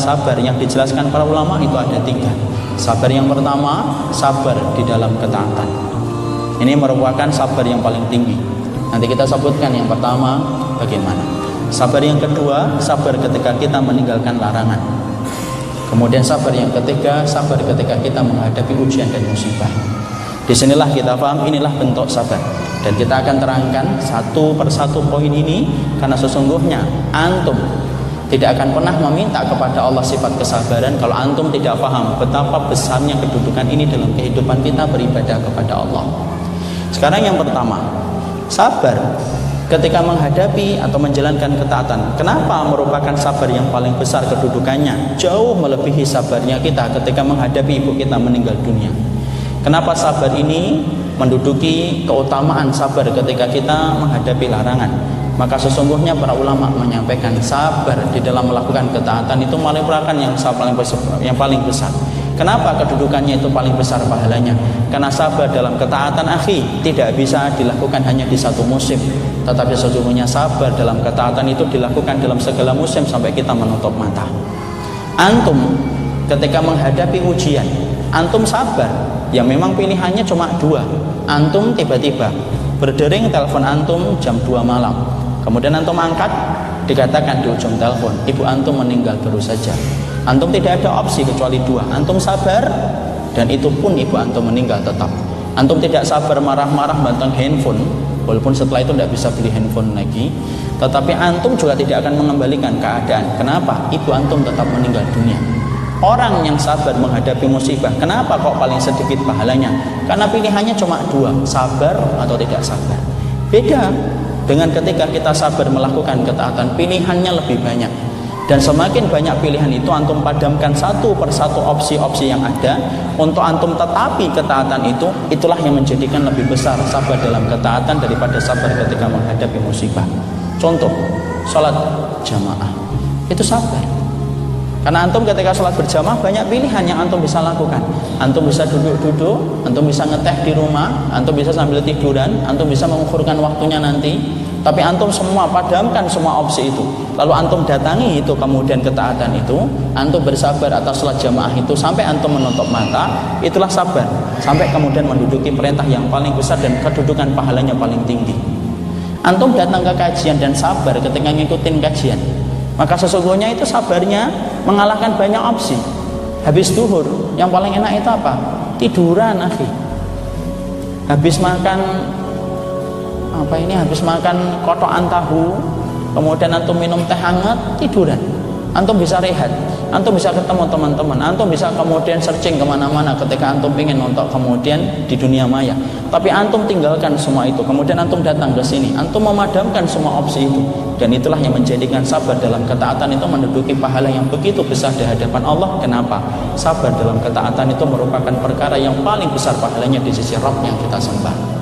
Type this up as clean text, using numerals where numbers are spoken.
sabar yang dijelaskan para ulama itu ada 3. Sabar yang pertama, sabar di dalam ketaatan. Ini merupakan sabar yang paling tinggi. Nanti kita sebutkan yang pertama bagaimana. Sabar yang kedua, sabar ketika kita meninggalkan larangan. Kemudian sabar yang ketiga, sabar ketika kita menghadapi ujian dan musibah. Disinilah kita paham, inilah bentuk sabar. Dan kita akan terangkan satu persatu poin ini, karena sesungguhnya antum tidak akan pernah meminta kepada Allah sifat kesabaran kalau antum tidak paham betapa besarnya kedudukan ini dalam kehidupan kita beribadah kepada Allah. Sekarang yang pertama, sabar ketika menghadapi atau menjalankan ketaatan. Kenapa merupakan sabar yang paling besar kedudukannya? Jauh melebihi sabarnya kita ketika menghadapi ibu kita meninggal dunia. Kenapa sabar ini menduduki keutamaan sabar ketika kita menghadapi larangan? Maka sesungguhnya para ulama menyampaikan sabar di dalam melakukan ketaatan itu merupakan yang paling besar. Kenapa kedudukannya itu paling besar pahalanya? Karena sabar dalam ketaatan tidak bisa dilakukan hanya di satu musim, tetapi sesungguhnya sabar dalam ketaatan itu dilakukan dalam segala musim sampai kita menutup mata. Antum ketika menghadapi ujian, antum sabar, ya memang pilihannya cuma 2. Antum tiba-tiba berdering telepon antum jam 2 malam, kemudian antum angkat, dikatakan di ujung telepon, ibu antum meninggal baru saja. Antum tidak ada opsi kecuali 2. Antum sabar, dan itu pun ibu antum meninggal tetap. Antum tidak sabar marah-marah banteng handphone, walaupun setelah itu tidak bisa beli handphone lagi, tetapi antum juga tidak akan mengembalikan keadaan. Kenapa? Ibu antum tetap meninggal dunia. Orang yang sabar menghadapi musibah, kenapa kok paling sedikit pahalanya? Karena pilihannya cuma 2, sabar atau tidak sabar. Beda dengan ketika kita sabar melakukan ketaatan, pilihannya lebih banyak. Dan semakin banyak pilihan itu antum padamkan satu persatu opsi-opsi yang ada untuk antum tetapi ketaatan itu, itulah yang menjadikan lebih besar sabar dalam ketaatan daripada sabar ketika menghadapi musibah. Contoh, sholat jamaah itu sabar. Karena antum ketika sholat berjamaah banyak pilihan yang antum bisa lakukan. Antum bisa duduk-duduk, antum bisa ngeteh di rumah, antum bisa sambil tiduran, antum bisa mengukurkan waktunya nanti. Tapi antum semua padamkan semua opsi itu. Lalu antum datangi itu kemudian ketaatan itu, antum bersabar atas sholat jamaah itu sampai antum menutup mata, itulah sabar. Sampai kemudian menduduki perintah yang paling besar dan kedudukan pahalanya paling tinggi. Antum datang ke kajian dan sabar ketika ngikutin kajian, maka sesungguhnya itu sabarnya mengalahkan banyak opsi. Habis duhur, yang paling enak itu apa? Tiduran, habis makan habis makan kotokan tahu, kemudian antum minum teh hangat, tiduran. Antum bisa rehat, antum bisa ketemu teman-teman, antum bisa kemudian searching kemana-mana ketika antum ingin nonton kemudian di dunia maya. Tapi antum tinggalkan semua itu, kemudian antum datang ke sini, antum memadamkan semua opsi itu. Dan itulah yang menjadikan sabar dalam ketaatan itu menduduki pahala yang begitu besar di hadapan Allah. Kenapa? Sabar dalam ketaatan itu merupakan perkara yang paling besar pahalanya di sisi Rabb yang kita sembah.